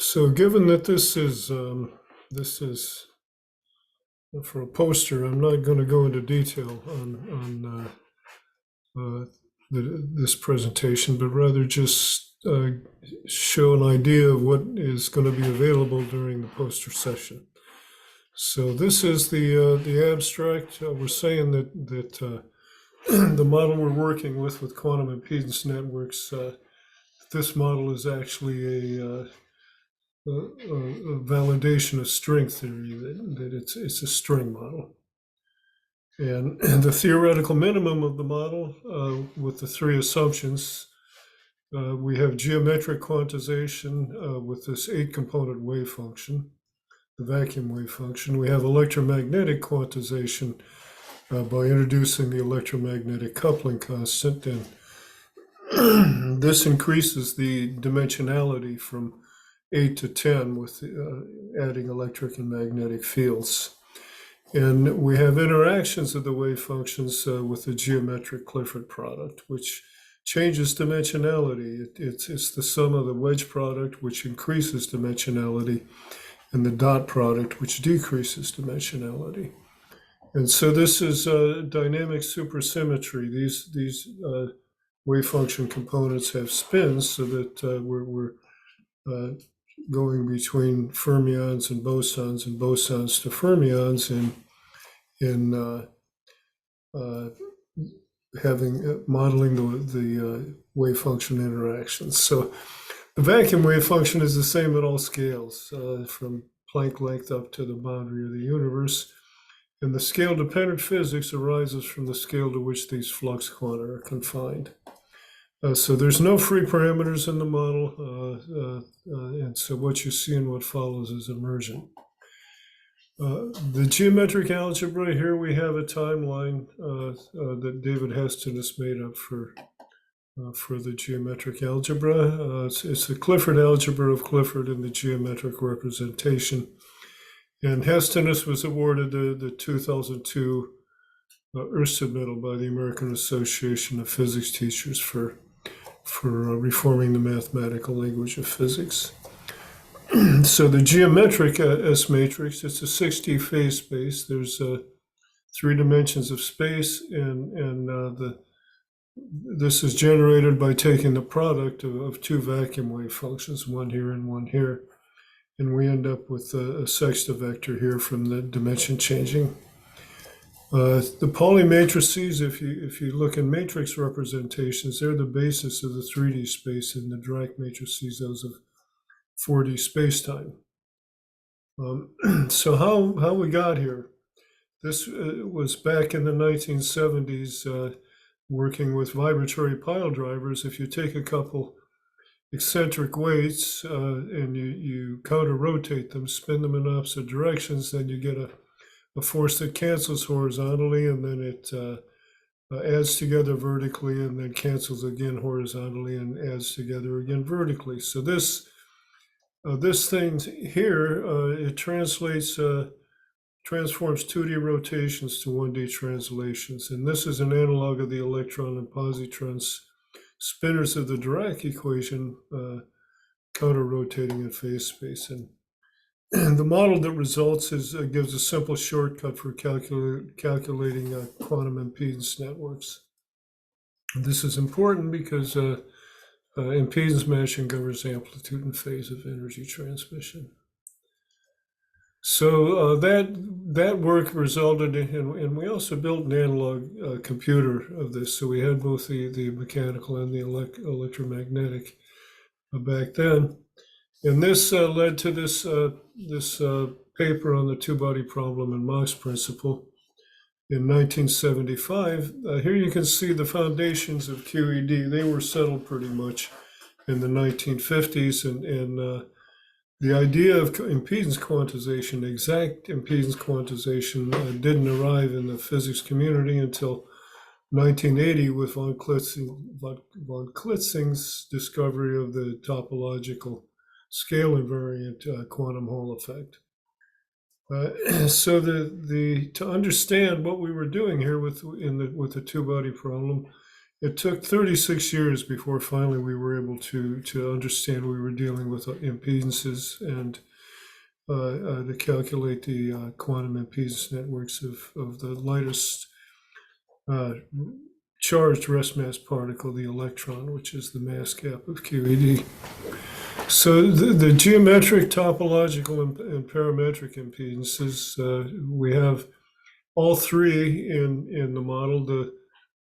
So given that this is for a poster, I'm not going to go into detail on this presentation, but rather just show an idea of what is going to be available during the poster session. So this is the abstract. We're saying that the model we're working with quantum impedance networks, this model is actually a validation of string theory, that it's a string model. And the theoretical minimum of the model, with the three assumptions, we have geometric quantization with this 8-component wave function, the vacuum wave function. We have electromagnetic quantization by introducing the electromagnetic coupling constant, and this increases the dimensionality from 8 to 10 with adding electric and magnetic fields. And we have interactions of the wave functions with the geometric Clifford product, which changes dimensionality. It's the sum of the wedge product, which increases dimensionality, and the dot product, which decreases dimensionality. And so this is dynamic supersymmetry. These wave function components have spins, so that we're going between fermions and bosons to fermions in modeling the wave function interactions. So the vacuum wave function is the same at all scales, from Planck length up to the boundary of the universe. And the scale-dependent physics arises from the scale to which these flux quanta are confined. So there's no free parameters in the model, and so what you see and what follows is emergent. The geometric algebra, here we have a timeline that David Heston has made up for the geometric algebra. It's the Clifford algebra of Clifford in the geometric representation. And Hestonus was awarded the 2002 Ørsted Medal by the American Association of Physics Teachers for reforming the mathematical language of physics. So the geometric S matrix, it's a 6D phase space. There's 3 dimensions of space, and this is generated by taking the product of 2 vacuum wave functions, one here and one here. And we end up with a sexta vector here from the dimension changing. The Pauli matrices, if you look in matrix representations, they're the basis of the 3D space, and the Dirac matrices, those of 4D spacetime. So how we got here? This was back in the 1970s, working with vibratory pile drivers. If you take a couple eccentric weights and you counter rotate them, spin them in opposite directions, then you get a force that cancels horizontally, and then it adds together vertically, and then cancels again horizontally and adds together again vertically. So this thing here, it transforms 2D rotations to 1D translations. And this is an analog of the electron and positron spinners of the Dirac equation, counter-rotating in phase space. And the model that results gives a simple shortcut for calculating quantum impedance networks. And this is important because impedance matching governs amplitude and phase of energy transmission. So that work resulted in, and we also built an analog computer of this. So we had both the mechanical and the electromagnetic back then. And this led to this paper on the two-body problem and Mach's principle in 1975. Here you can see the foundations of QED. They were settled pretty much in the 1950s, and the idea of impedance quantization, exact impedance quantization, didn't arrive in the physics community until 1980 with von Klitzing's discovery of the topological scale invariant quantum Hall effect. So to understand what we were doing here with the two-body problem it took 36 years before finally we were able to understand we were dealing with impedances and to calculate the quantum impedance networks of the lightest charged rest mass particle, the electron, which is the mass gap of QED. So the geometric, topological, and parametric impedances, we have all three in the model.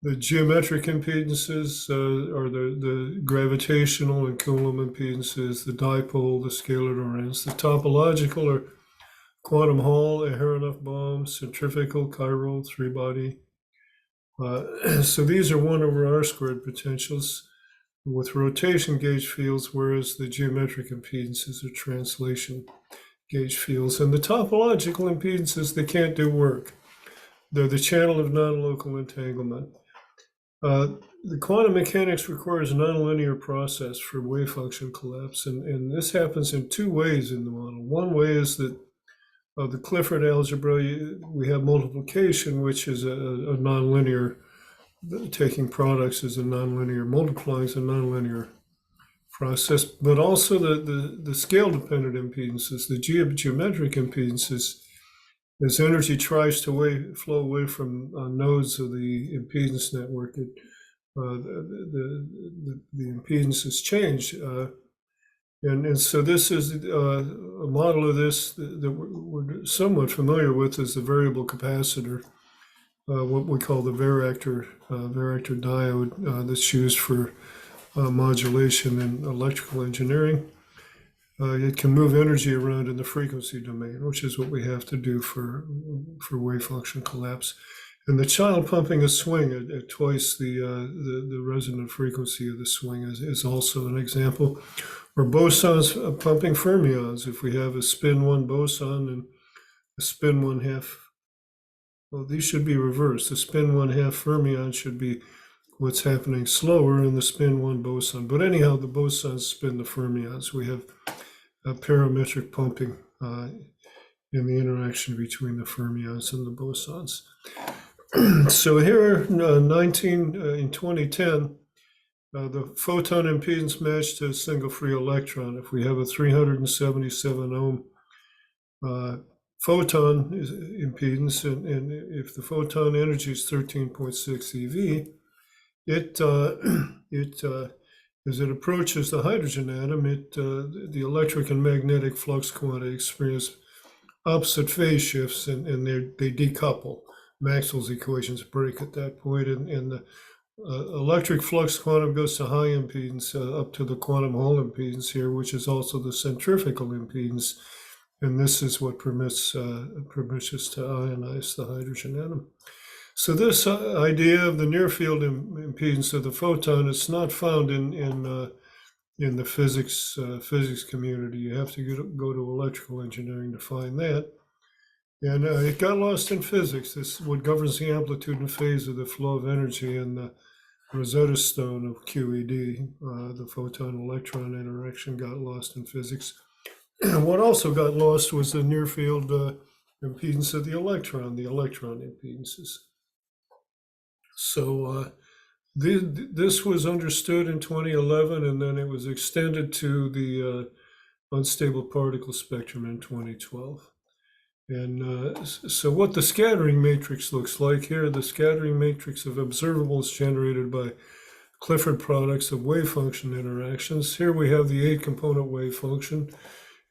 The geometric impedances are the gravitational and Coulomb impedances, the dipole, the scalar Lorentz. The topological are quantum Hall, Aharonov-Bohm, centrifugal, chiral, three-body. So these are 1/r² potentials with rotation gauge fields, whereas the geometric impedances are translation gauge fields. And the topological impedances, they can't do work. They're the channel of non-local entanglement. The quantum mechanics requires a nonlinear process for wave function collapse, and this happens in two ways in the model. One way is that the Clifford algebra, we have multiplication, which is a nonlinear, taking products as a nonlinear, multiplying is a nonlinear process, but also the scale-dependent impedances, the geometric impedances, as energy tries to flow away from nodes of the impedance network, the impedances change. And so this is a model of this that we're somewhat familiar with as the variable capacitor, what we call the varactor diode that's used for modulation in electrical engineering. It can move energy around in the frequency domain, which is what we have to do for wave function collapse. And the child pumping a swing at twice the resonant frequency of the swing is also an example. Or bosons pumping fermions. If we have a spin 1 boson and a spin 1/2, well, these should be reversed. The spin 1/2 fermion should be what's happening slower in the spin 1 boson. But anyhow, the bosons spin the fermions. We have parametric pumping in the interaction between the fermions and the bosons. So here in 2010, the photon impedance matched to a single free electron. If we have a 377 ohm photon impedance, and if the photon energy is 13.6 eV, as it approaches the hydrogen atom, the electric and magnetic flux quanta experience opposite phase shifts, and they decouple. Maxwell's equations break at that point, and the electric flux quantum goes to high impedance up to the quantum Hall impedance here, which is also the centrifugal impedance, and this is what permits us to ionize the hydrogen atom. So this idea of the near field impedance of the photon is not found in the physics community. You have to go to electrical engineering to find that. And it got lost in physics. This is what governs the amplitude and phase of the flow of energy in the Rosetta Stone of QED. The photon-electron interaction got lost in physics. And what also got lost was the near field impedance of the electron impedances. So this was understood in 2011, and then it was extended to the unstable particle spectrum in 2012. And so what the scattering matrix looks like here, the scattering matrix of observables generated by Clifford products of wave function interactions. Here we have the 8-component wave function,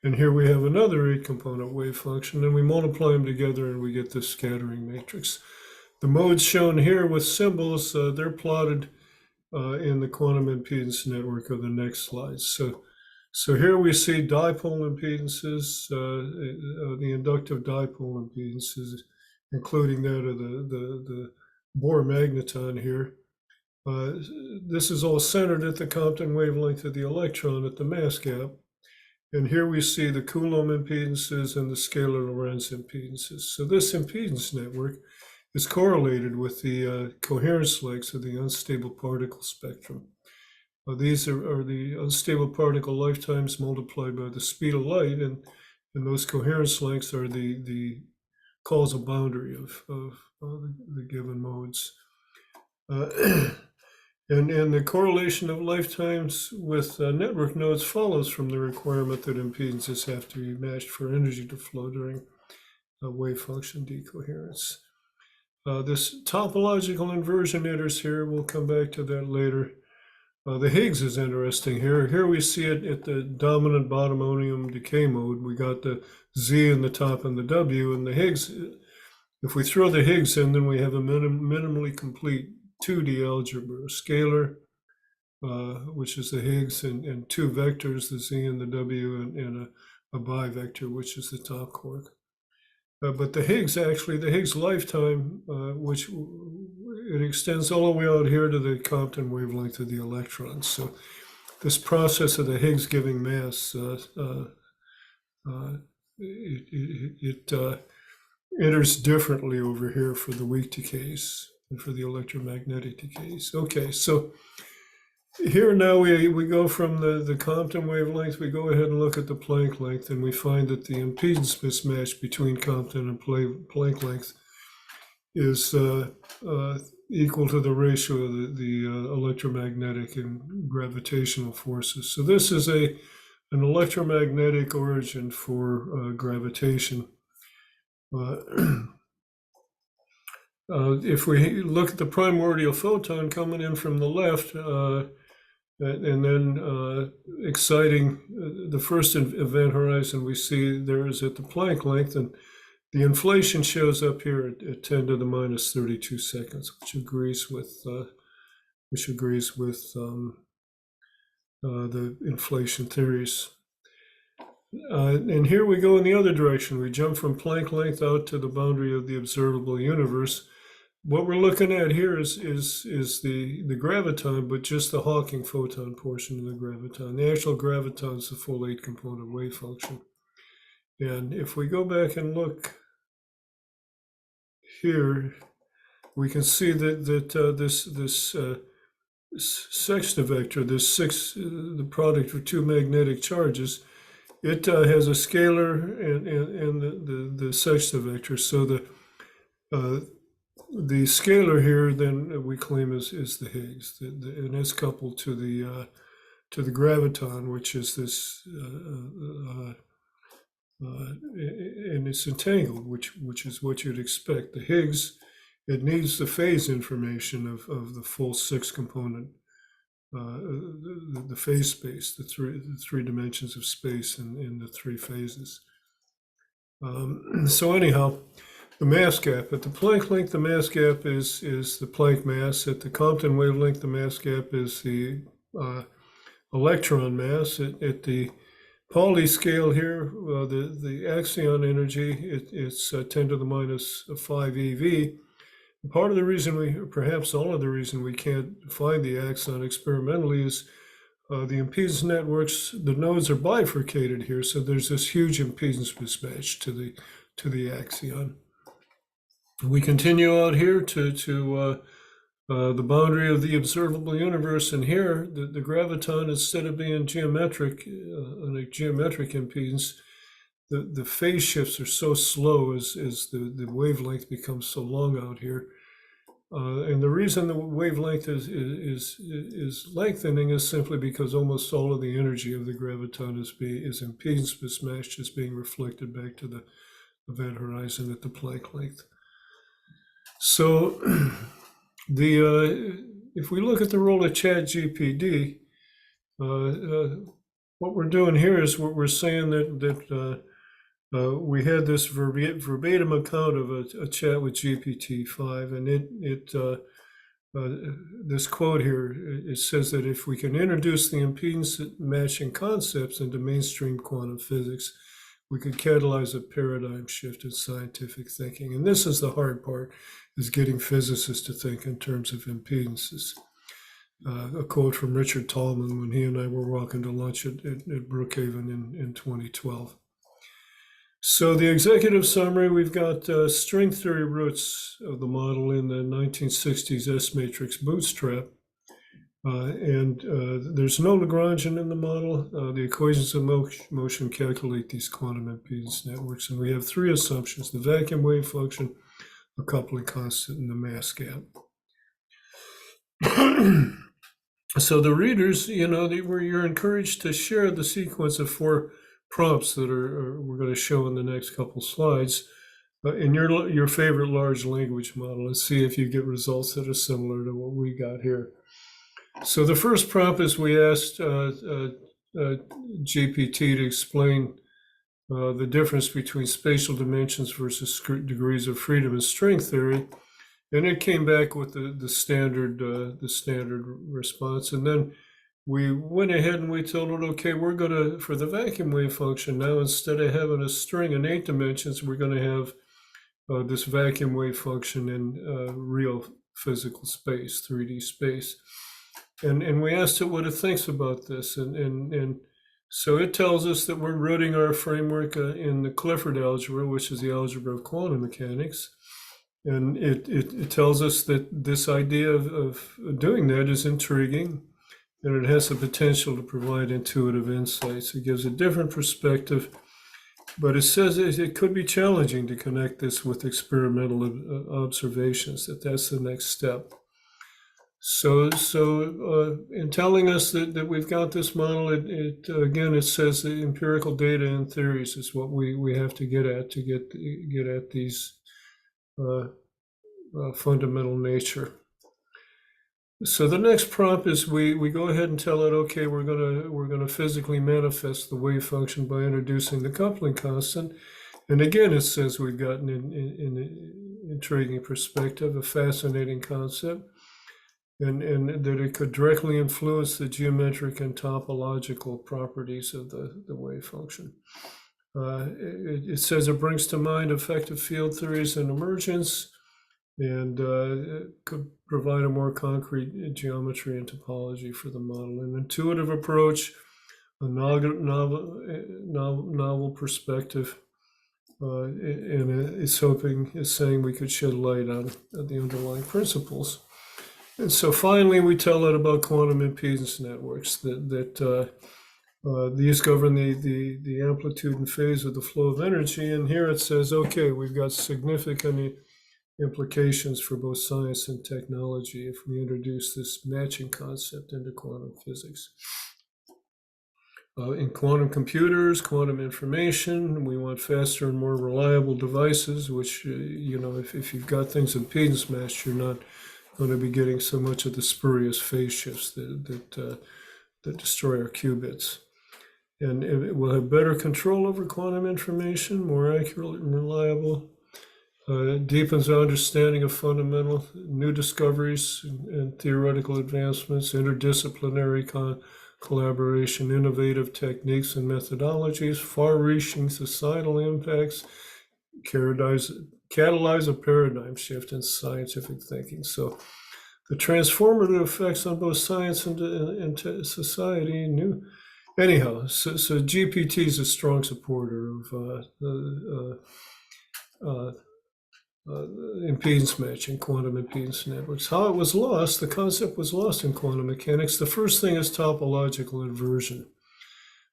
and here we have another 8-component wave function, and we multiply them together and we get this scattering matrix. The modes shown here with symbols, they're plotted in the quantum impedance network of the next slide. So here we see dipole impedances, the inductive dipole impedances, including that of the Bohr magneton here. This is all centered at the Compton wavelength of the electron at the mass gap. And here we see the Coulomb impedances and the scalar Lorentz impedances. So this impedance network is correlated with the coherence lengths of the unstable particle spectrum. These are the unstable particle lifetimes multiplied by the speed of light, and those coherence lengths are the causal boundary of the given modes. And the correlation of lifetimes with network nodes follows from the requirement that impedances have to be matched for energy to flow during wave function decoherence. This topological inversion enters here. We'll come back to that later. The Higgs is interesting here. Here we see it at the dominant bottomonium decay mode. We got the Z in the top and the W, and the Higgs, if we throw the Higgs in, then we have a minimally complete 2D algebra, scalar, which is the Higgs, and two vectors, the Z and the W, and a bivector, which is the top quark. But the Higgs lifetime, which it extends all the way out here to the Compton wavelength of the electrons. So this process of the Higgs giving mass, it enters differently over here for the weak decays and for the electromagnetic decays. Okay, so here now we go from the Compton wavelength, we go ahead and look at the Planck length, and we find that the impedance mismatch between Compton and Planck length is equal to the ratio of the electromagnetic and gravitational forces. So this is an electromagnetic origin for gravitation. If we look at the primordial photon coming in from the left, and then exciting the first event horizon we see there is at the Planck length, and the inflation shows up here at 10 to the minus 32 seconds, which agrees with the inflation theories. And here we go in the other direction. We jump from Planck length out to the boundary of the observable universe. What we're looking at here is the graviton, but just the Hawking photon portion of the graviton. The actual graviton is the full 8-component wave function. And if we go back and look here, we can see that this sextavector, the product of two magnetic charges, it has a scalar and the sextavector. So the scalar here, then we claim is the Higgs, and it's coupled to the graviton, which is this, and it's entangled, which is what you'd expect. The Higgs, it needs the phase information of the full 6-component, the phase space, the three dimensions of space in the 3 phases. So anyhow, the mass gap at the Planck length, the mass gap is the Planck mass. At the Compton wavelength, the mass gap is the electron mass. At the Pauli scale here, the axion energy, it's 10 to the minus 5 eV. Part of the reason perhaps all of the reason we can't find the axion experimentally is the impedance networks, the nodes are bifurcated here, so there's this huge impedance mismatch to the axion. We continue out here to the boundary of the observable universe, and here the graviton, instead of being geometric, a geometric impedance, the phase shifts are so slow as the wavelength becomes so long out here. And the reason the wavelength is lengthening is simply because almost all of the energy of the graviton is impedance mismatched, is being reflected back to the event horizon at the Planck length. So if we look at the role of ChatGPT, what we're doing here is we're saying that we had this verbatim account of a chat with GPT-5, and this quote here, it says that if we can introduce the impedance matching concepts into mainstream quantum physics, we could catalyze a paradigm shift in scientific thinking. And this is the hard part, is getting physicists to think in terms of impedances. A quote from Richard Tolman when he and I were walking to lunch at Brookhaven in 2012. So the executive summary, we've got string theory roots of the model in the 1960s S-matrix bootstrap. And there's no Lagrangian in the model. The equations of motion calculate these quantum impedance networks. And we have 3 assumptions: the vacuum wave function, a coupling constant, and the mass gap. So the readers, you're encouraged to share the sequence of 4 prompts that we're going to show in the next couple slides in your favorite large language model, and see if you get results that are similar to what we got here. So the first prompt is we asked GPT to explain the difference between spatial dimensions versus degrees of freedom in string theory, and it came back with the standard response. And then we went ahead and we told it, okay, we're going to, for the vacuum wave function now, instead of having a string in 8 dimensions, we're going to have this vacuum wave function in real physical space, 3D space. And we asked it what it thinks about this. And so it tells us that we're rooting our framework in the Clifford algebra, which is the algebra of quantum mechanics. And it tells us that this idea of doing that is intriguing, and it has the potential to provide intuitive insights. It gives a different perspective, but it says it could be challenging to connect this with experimental observations, that's the next step. So in telling us that we've got this model, it says that empirical data and theories is what we have to get at these fundamental nature. So the next prompt is we go ahead and tell it, okay, we're gonna physically manifest the wave function by introducing the coupling constant. And again, it says we've gotten an intriguing perspective, a fascinating concept, and that it could directly influence the geometric and topological properties of the wave function. It says it brings to mind effective field theories and emergence, and could provide a more concrete geometry and topology for the model. An intuitive approach, a novel perspective, and it's saying we could shed light on the underlying principles. And so finally, we tell it about quantum impedance networks, that these govern the amplitude and phase of the flow of energy. And here it says, okay, we've got significant implications for both science and technology if we introduce this matching concept into quantum physics. In quantum computers, quantum information, we want faster and more reliable devices, which, if you've got things impedance matched, you're not going to be getting so much of the spurious phase shifts that destroy our qubits. And it will have better control over quantum information, more accurate and reliable. Deepens our understanding of fundamental new discoveries and theoretical advancements, interdisciplinary collaboration, innovative techniques and methodologies, far-reaching societal impacts, catalyze a paradigm shift in scientific thinking. So the transformative effects on both science and society, anyhow, so GPT is a strong supporter of impedance matching, quantum impedance networks. How it was lost, the concept was lost in quantum mechanics. The first thing is topological inversion.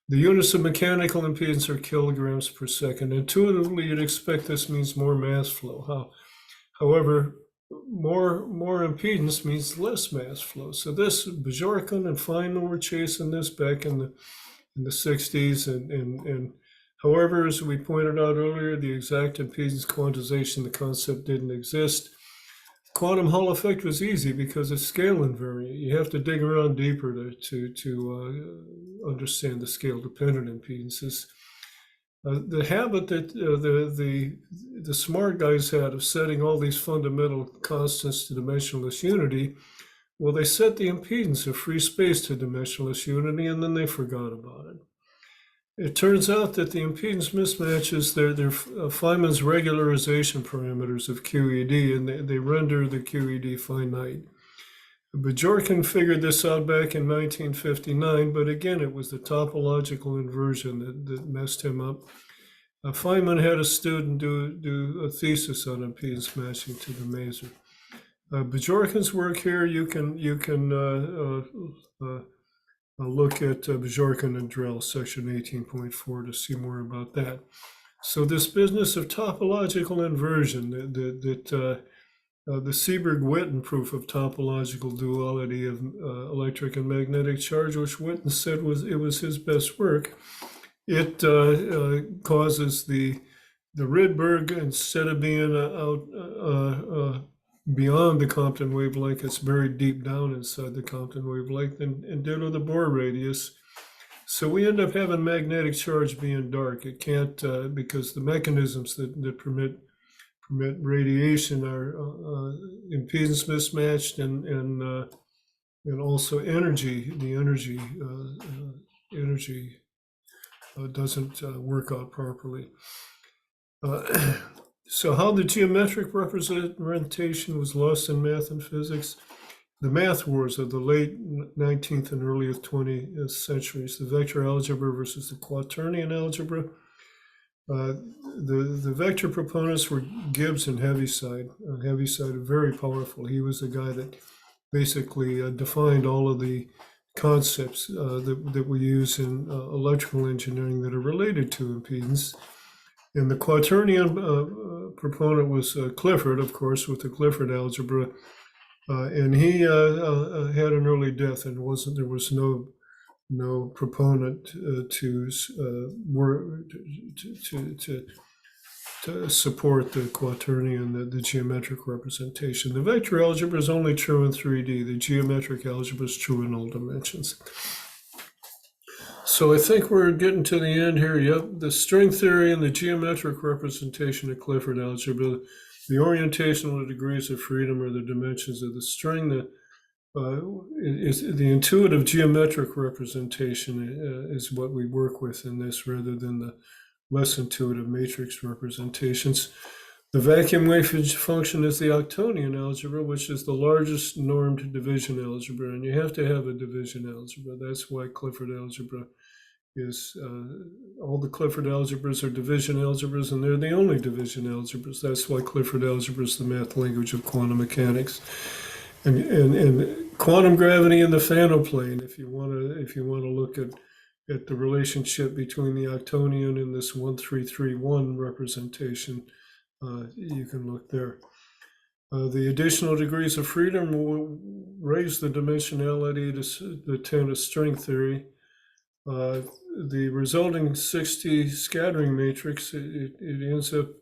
The units of mechanical impedance are kilograms per second. Intuitively, you'd expect this means more mass flow. However, more impedance means less mass flow. So this, Bjorken and Feynman were chasing this back in the 60s, and however, as we pointed out earlier, the exact impedance quantization, the concept didn't exist. Quantum Hall effect was easy because it's scale invariant. You have to dig around deeper to understand the scale-dependent impedances. The habit that the smart guys had of setting all these fundamental constants to dimensionless unity, well, they set the impedance of free space to dimensionless unity, and then they forgot about it. It turns out that the impedance mismatches, they're Feynman's regularization parameters of QED, and they render the QED finite. Bjorken figured this out back in 1959, but again, it was the topological inversion that messed him up. Feynman had a student do a thesis on impedance matching to the maser. Bjorken's work here, you can look at Bjorken and Drell, section 18.4, to see more about that. So this business of topological inversion, that The Seeberg-Witten proof of topological duality of electric and magnetic charge, which Witten said was his best work, it causes the Rydberg, instead of being out beyond the Compton wavelength, it's buried deep down inside the Compton wavelength, and ditto the Bohr radius. So we end up having magnetic charge being dark. It can't, because the mechanisms that permit radiation are impedance mismatched and also energy. The energy doesn't work out properly. So how the geometric representation was lost in math and physics. The math wars of the late 19th and early 20th centuries, the vector algebra versus the quaternion algebra. The vector proponents were Gibbs and Heaviside. Heaviside, very powerful. He was the guy that basically defined all of the concepts that we use in electrical engineering that are related to impedance. And the quaternion proponent was Clifford, of course, with the Clifford algebra. And he had an early death, and there was no proponent to support the quaternion, the geometric representation. The vector algebra is only true in 3D. The geometric algebra is true in all dimensions. So I think we're getting to the end here. Yep, the string theory and the geometric representation of Clifford algebra. The orientational degrees of freedom are the dimensions of the string. The intuitive geometric representation is what we work with in this, rather than the less intuitive matrix representations. The vacuum wave function is the Octonian algebra, which is the largest normed division algebra, and you have to have a division algebra. That's why Clifford algebra is, all the Clifford algebras are division algebras, and they're the only division algebras. That's why Clifford algebra is the math language of quantum mechanics. And quantum gravity in the phanoplane, if you want to look at the relationship between the Octonian and this 1331 representation, you can look there. The additional degrees of freedom will raise the dimensionality to the 10 of string theory. The resulting 60 scattering matrix, it ends up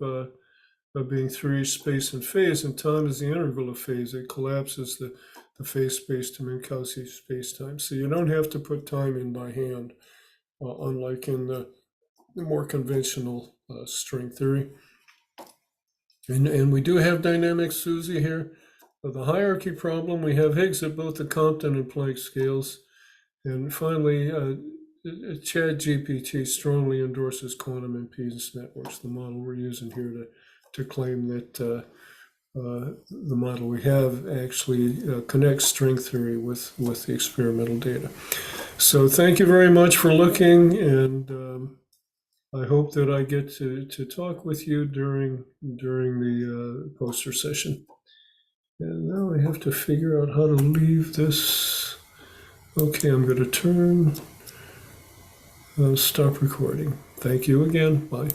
being 3 space and phase, and time is the integral of phase. It collapses the phase space to Minkowski spacetime. So you don't have to put time in by hand, unlike in the more conventional string theory. And we do have dynamic SUSY here. The hierarchy problem, we have Higgs at both the Compton and Planck scales. And finally, ChatGPT strongly endorses quantum impedance networks, the model we're using here to claim that the model we have actually connects string theory with the experimental data. So thank you very much for looking, and I hope that I get to talk with you during the poster session. And now I have to figure out how to leave this. Okay, I'm going to stop recording. Thank you again. Bye.